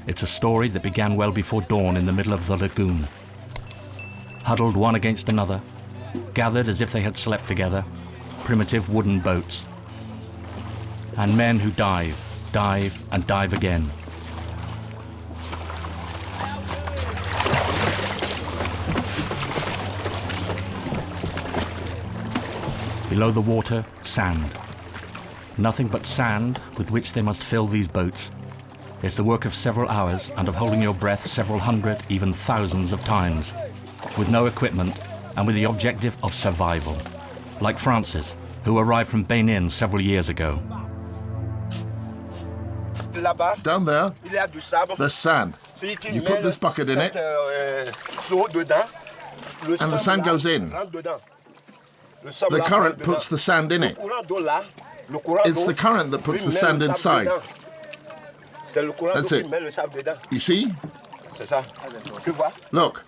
It's a story that began well before dawn in the middle of the lagoon. Huddled one against another, gathered as if they had slept together, primitive wooden boats. And men who dive, and dive again. Below the water, sand. Nothing but sand with which they must fill these boats. It's the work of several hours and of holding your breath several hundred, even thousands of times, with no equipment and with the objective of survival. Like Francis, who arrived from Benin several years ago. Down there, there's sand. You put this bucket in it, and the sand goes in. The current puts the sand in it. It's the current that puts the sand inside. That's it. You see? Look.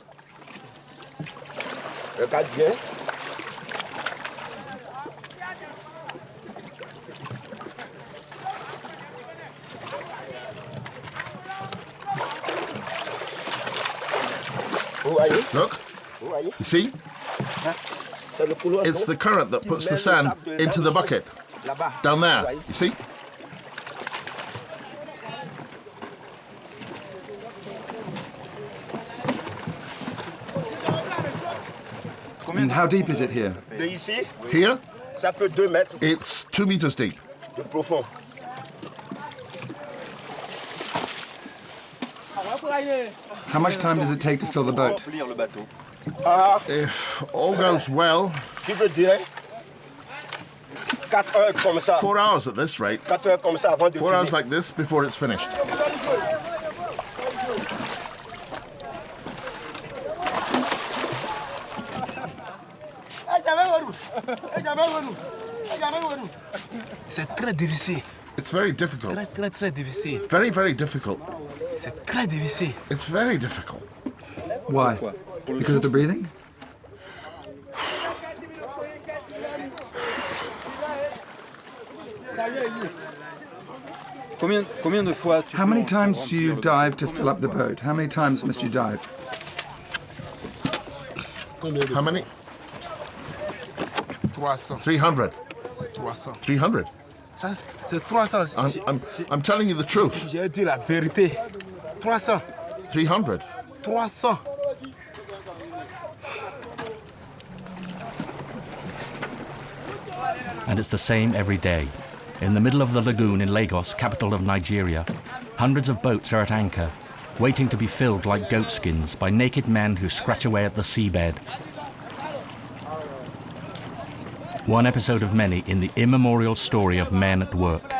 Look. You see? It's the current that puts the sand into the bucket. Down there, you see? And how deep is it here? Here, it's 2 meters deep. How much time does it take to fill the boat? If all goes well, 4 hours at this rate. 4 hours like this before it's finished. C'est très difficile. It's very difficult. Très difficile. Very, very difficult. C'est très difficile. It's very difficult. Why? Because of the breathing? How many times do you dive to fill up the boat? How many times must you dive? How many? 300. 300. C'est 300. I'm telling you the truth. J'ai dit la vérité. 300. 300. 300. And it's the same every day. In the middle of the lagoon in Lagos, capital of Nigeria, hundreds of boats are at anchor, waiting to be filled like goat skins by naked men who scratch away at the seabed. One episode of many in the immemorial story of men at work.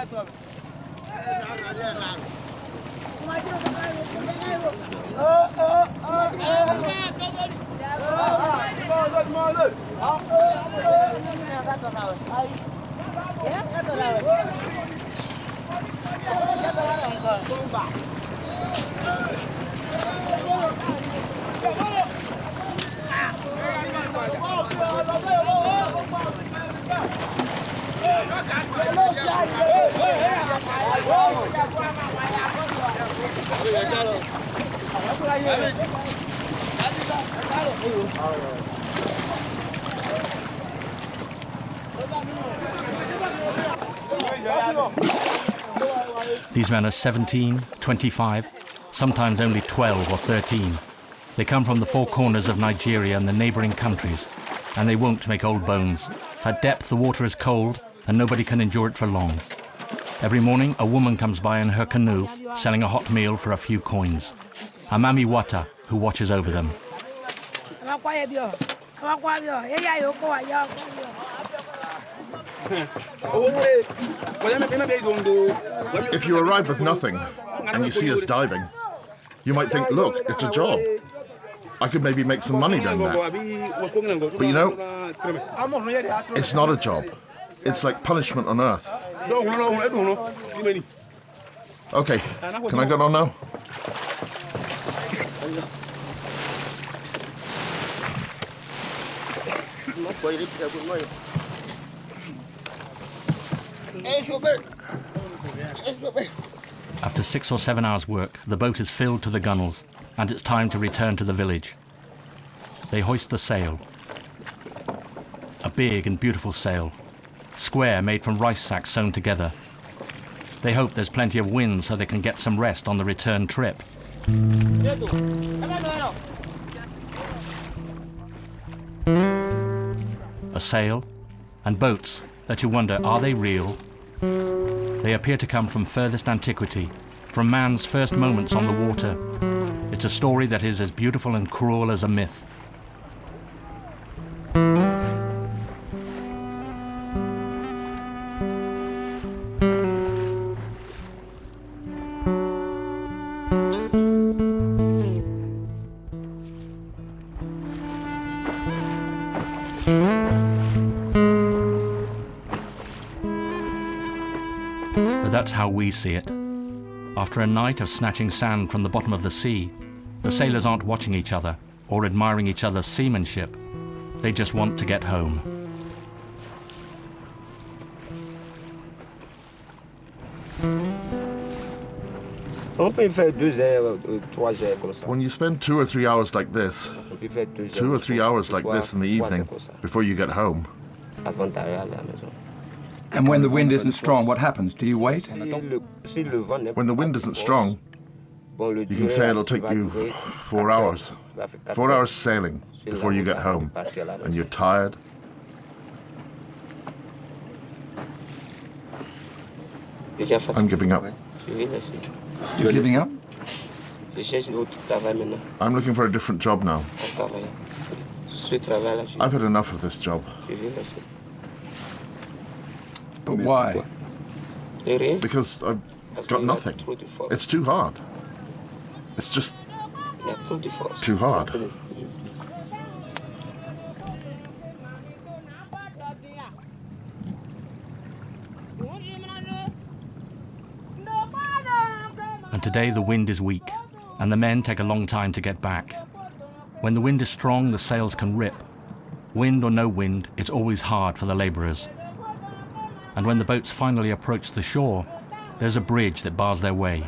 These men are 17, 25, sometimes only 12 or 13. They come from the four corners of Nigeria and the neighboring countries, and they won't make old bones. At depth, the water is cold, and nobody can endure it for long. Every morning, a woman comes by in her canoe, selling a hot meal for a few coins. A Mami Wata, who watches over them. If you arrive with nothing and you see us diving, you might think, look, it's a job. I could maybe make some money doing that. But you know, it's not a job. It's like punishment on earth. Okay, can I get on now? After 6 or 7 hours' work, the boat is filled to the gunwales, and it's time to return to the village. They hoist the sail. A big and beautiful sail, square, made from rice sacks sewn together. They hope there's plenty of wind so they can get some rest on the return trip. A sail and boats that you wonder, are they real? They appear to come from furthest antiquity, from man's first moments on the water. It's a story that is as beautiful and cruel as a myth. But that's how we see it. After a night of snatching sand from the bottom of the sea, the sailors aren't watching each other or admiring each other's seamanship. They just want to get home. When you spend 2 or 3 hours like this, 2 or 3 hours like this in the evening, before you get home. And when the wind isn't strong, what happens? Do you wait? When the wind isn't strong, you can say it'll take you 4 hours. 4 hours sailing before you get home. And you're tired. I'm giving up. You're giving up? I'm looking for a different job now. I've had enough of this job. But why? Because I've got nothing. It's too hard. It's just too hard. And today the wind is weak, and the men take a long time to get back. When the wind is strong, the sails can rip. Wind or no wind, it's always hard for the labourers. And when the boats finally approach the shore, there's a bridge that bars their way.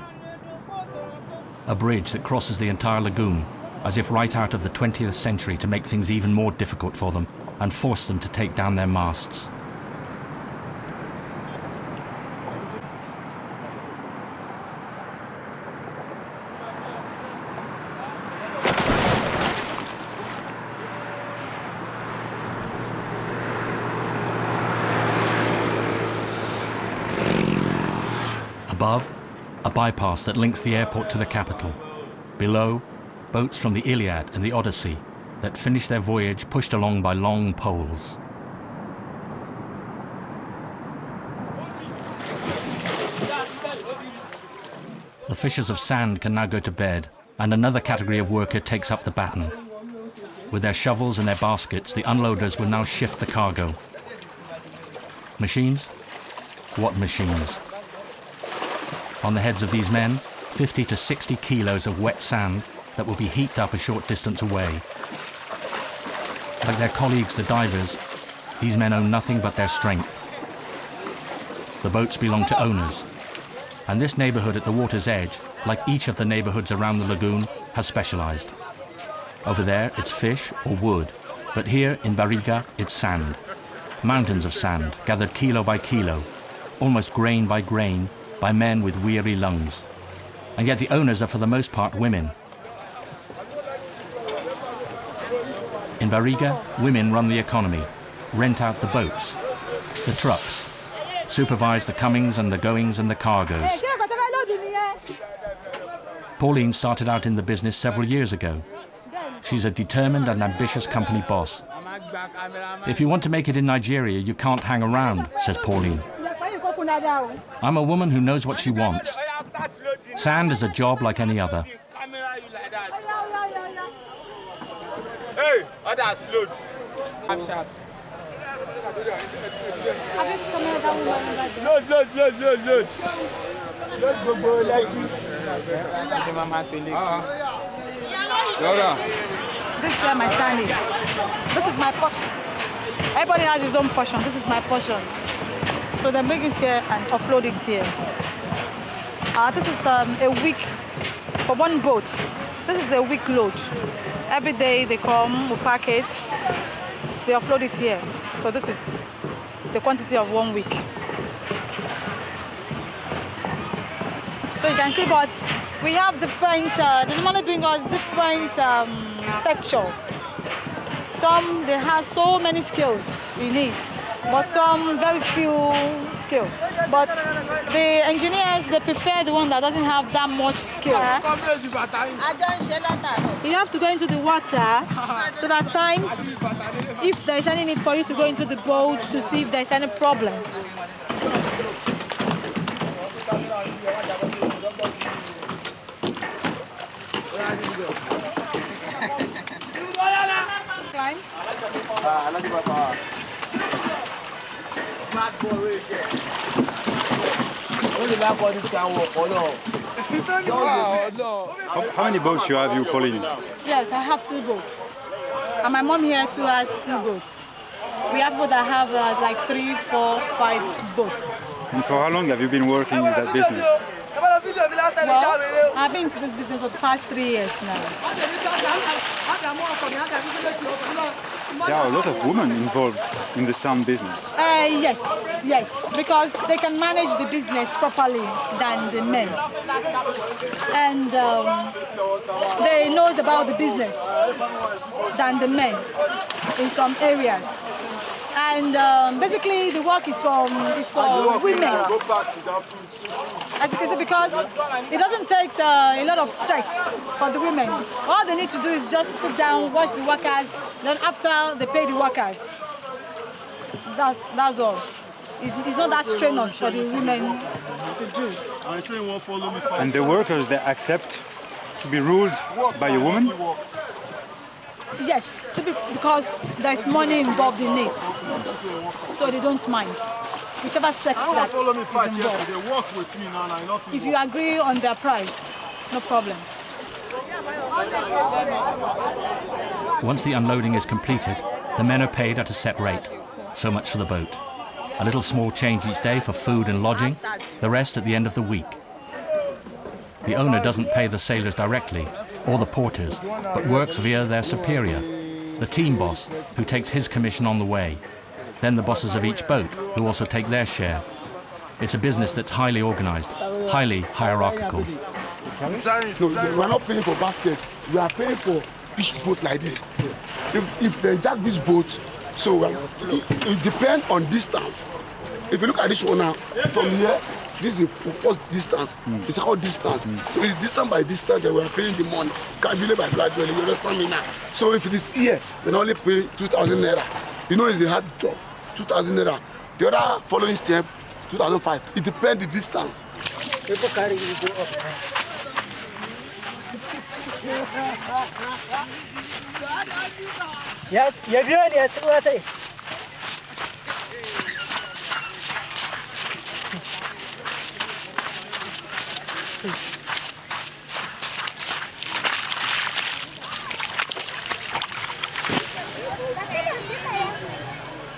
A bridge that crosses the entire lagoon, as if right out of the 20th century to make things even more difficult for them and force them to take down their masts. Above, a bypass that links the airport to the capital. Below, boats from the Iliad and the Odyssey that finish their voyage pushed along by long poles. The fishers of sand can now go to bed, and another category of worker takes up the baton. With their shovels and their baskets, the unloaders will now shift the cargo. Machines? What machines? On the heads of these men, 50 to 60 kilos of wet sand that will be heaped up a short distance away. Like their colleagues, the divers, these men own nothing but their strength. The boats belong to owners, and this neighborhood at the water's edge, like each of the neighborhoods around the lagoon, has specialized. Over there, it's fish or wood, but here in Bariga, it's sand. Mountains of sand, gathered kilo by kilo, almost grain by grain, by men with weary lungs. And yet the owners are for the most part women. In Bariga, women run the economy, rent out the boats, the trucks, supervise the comings and the goings and the cargoes. Pauline started out in the business several years ago. She's a determined and ambitious company boss. If you want to make it in Nigeria, you can't hang around, says Pauline. I'm a woman who knows what she wants. Sand is a job like any other. Hey, others load. I'm sharp. Load. Go, let's see. This is where my sand is. This is my portion. Everybody has his own portion. This is my portion. So they bring it here and offload it here. This is a week for one boat. This is a week load. Every day they come, we pack it, they offload it here. So this is the quantity of 1 week. So you can see, but we have different, they normally bring us different texture. Some, they have so many skills in it, but some very few skill. But the engineers, they prefer the one that doesn't have that much skill. You have to go into the water, so that times, if there is any need for you to go into the boat to see if there is any problem. Climb. How many boats you have you following? Yes, I have 2 boats. And my mom here too has 2 boats. We have people that have like 3, 4, 5 boats. And for how long have you been working in that business? Well, I've been into this business for the past 3 years now. There are a lot of women involved in the sand business. Yes, because they can manage the business properly than the men. And they know about the business than the men in some areas. And basically the work is for women. As you can see, because it doesn't take a lot of stress for the women. All they need to do is just sit down, watch the workers, then after they pay the workers. That's all. It's not that strenuous for the women to do. And the workers, they accept to be ruled by a woman? Yes, because there's money involved in it. So they don't mind. Whichever sex that is involved. If you agree on their price, no problem. Once the unloading is completed, the men are paid at a set rate. So much for the boat. A little small change each day for food and lodging, the rest at the end of the week. The owner doesn't pay the sailors directly, or the porters, but works via their superior, the team boss, who takes his commission on the way. Then the bosses of each boat, who also take their share. It's a business that's highly organized, highly hierarchical. So we're not paying for basket, we are paying for each boat like this. If they jack this boat, so it depends on distance. If you look at this one now, from here, this is the first distance. It's called distance. So it's distance by distance that we are paying the money. Can't believe by gradually, you understand me now? So if it is here, we only pay 2,000 naira. You know it's a hard job, 2,000 naira. The other following step, 2,005. It depends the distance. People carry you go up. Yes, yes.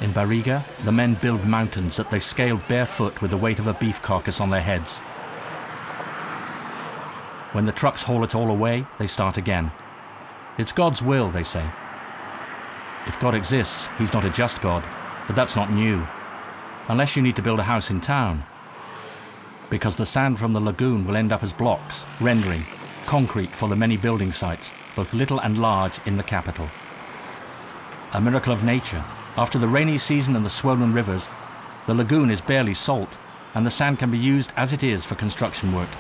In Bariga, the men build mountains that they scale barefoot with the weight of a beef carcass on their heads. When the trucks haul it all away, they start again. It's God's will, they say. If God exists, he's not a just God, but that's not new. Unless you need to build a house in town. Because the sand from the lagoon will end up as blocks, rendering concrete for the many building sites, both little and large, in the capital. A miracle of nature. After the rainy season and the swollen rivers, the lagoon is barely salt, and the sand can be used as it is for construction work.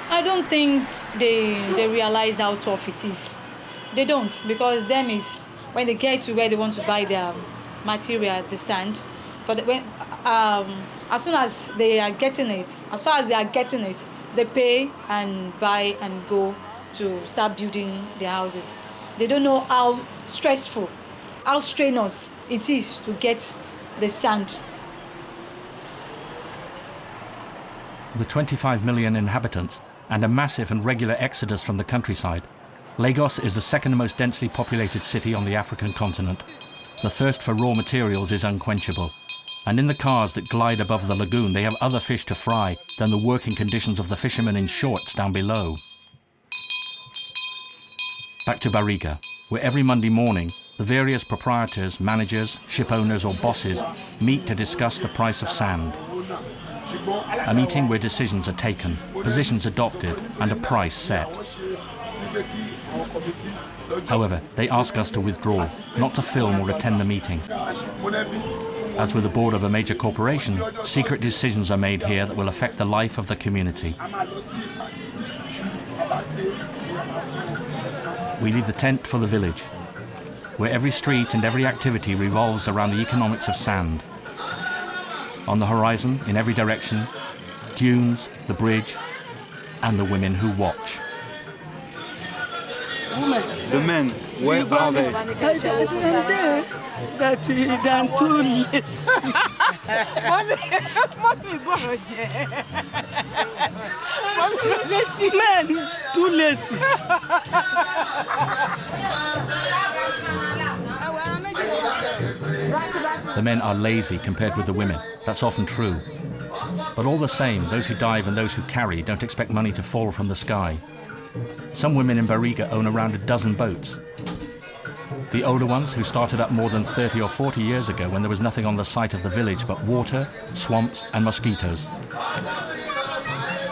I don't think they realize how tough it is. They don't, because them is when they get to where they want to buy their material, the sand. But as soon as they are getting it, as far as they are getting it, they pay and buy and go to start building their houses. They don't know how stressful, how strenuous it is to get the sand. With 25 million inhabitants and a massive and regular exodus from the countryside, Lagos is the second most densely populated city on the African continent. The thirst for raw materials is unquenchable, And in the cars that glide above the lagoon, they have other fish to fry than the working conditions of the fishermen in shorts down below. Back to Bariga, where every Monday morning, the various proprietors, managers, ship owners or bosses meet to discuss the price of sand. A meeting where decisions are taken, positions adopted, and a price set. However, they ask us to withdraw, not to film or attend the meeting. As with the board of a major corporation, secret decisions are made here that will affect the life of the community. We leave the tent for the village, where every street and every activity revolves around the economics of sand. On the horizon, in every direction, dunes, the bridge, and the women who watch. The men, where are they? Men, too lazy. The men are lazy compared with the women. That's often true. But all the same, those who dive and those who carry don't expect money to fall from the sky. Some women in Bariga own around a dozen boats. The older ones, who started up more than 30 or 40 years ago when there was nothing on the site of the village but water, swamps and mosquitoes.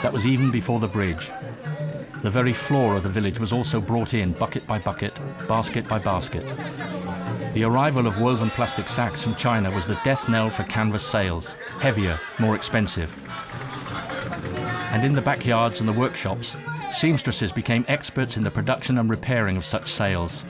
That was even before the bridge. The very floor of the village was also brought in bucket by bucket, basket by basket. The arrival of woven plastic sacks from China was the death knell for canvas sails, heavier, more expensive. And in the backyards and the workshops, seamstresses became experts in the production and repairing of such sails.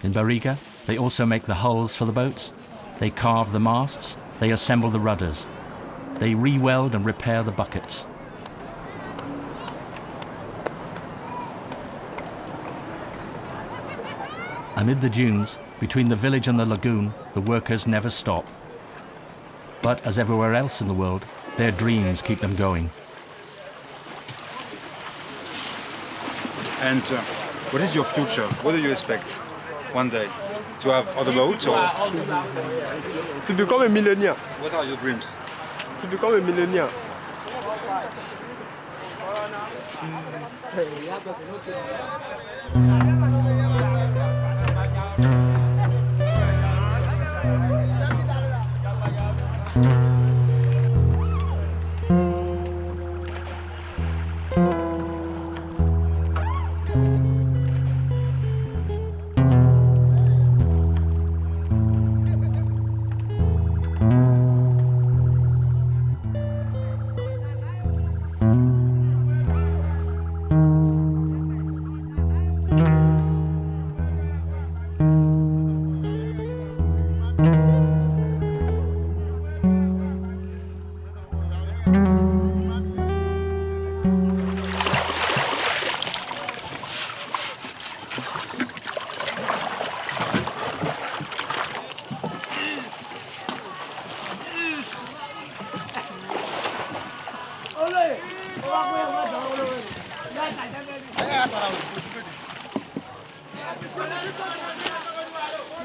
In Bariga, they also make the hulls for the boats, they carve the masts, they assemble the rudders, they re-weld and repair the buckets. Amid the dunes, between the village and the lagoon, the workers never stop. But as everywhere else in the world, their dreams keep them going. And what is your future? What do you expect one day? To have other boats or? To become a millionaire. What are your dreams? To become a millionaire.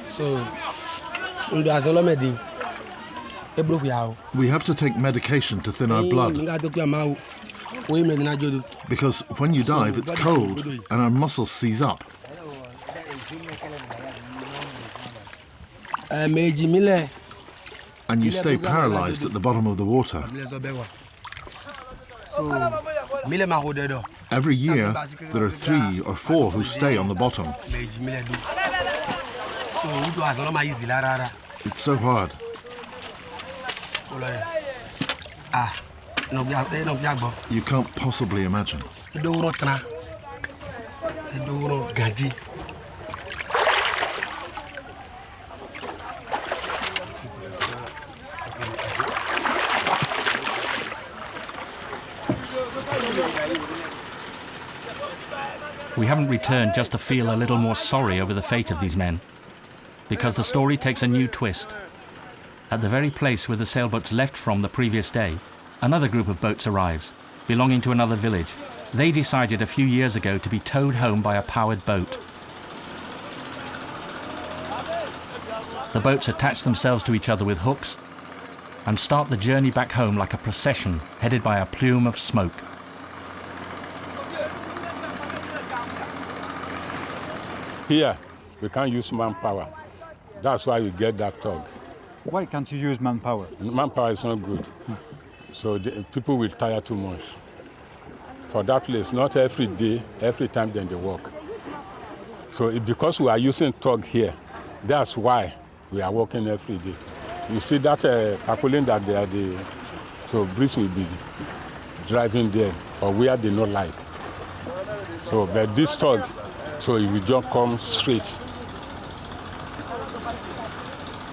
So, we have to take medication to thin our blood. Because when you dive, it's cold and our muscles seize up. And you stay paralyzed at the bottom of the water. Every year, there are 3 or 4 who stay on the bottom. It's so hard. You can't possibly imagine. We haven't returned just to feel a little more sorry over the fate of these men. because the story takes a new twist. At the very place where the sailboats left from the previous day, another group of boats arrives, belonging to another village. They decided a few years ago to be towed home by a powered boat. The boats attach themselves to each other with hooks and start the journey back home like a procession headed by a plume of smoke. Here, we can't use manpower. That's why we get that tug. Why can't you use manpower? Manpower is not good. So people will tire too much. For that place, not every day, every time then they work. So because we are using tug here, that's why we are working every day. You see that tarpaulin that they are so breeze will be driving there for where they not like. So but this tug, so it will just come straight.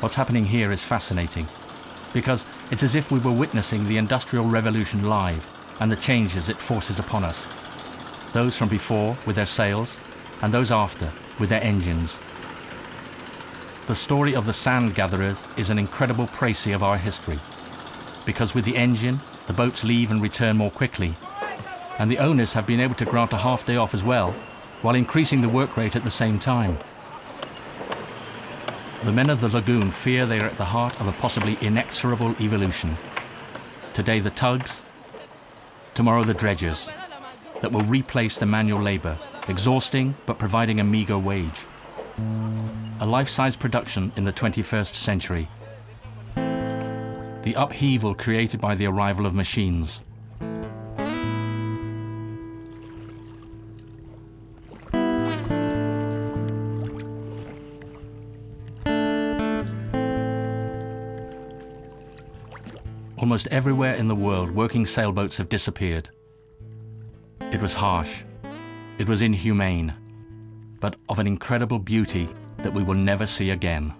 What's happening here is fascinating, because it's as if we were witnessing the Industrial Revolution live and the changes it forces upon us. Those from before with their sails, and those after with their engines. The story of the sand gatherers is an incredible précis of our history, because with the engine, the boats leave and return more quickly, and the owners have been able to grant a half day off as well, while increasing the work rate at the same time. The men of the lagoon fear they are at the heart of a possibly inexorable evolution. Today the tugs, tomorrow the dredgers, that will replace the manual labor, exhausting but providing a meager wage. A life-size production in the 21st century. The upheaval created by the arrival of machines. Almost everywhere in the world, working sailboats have disappeared. It was harsh. It was inhumane, but of an incredible beauty that we will never see again.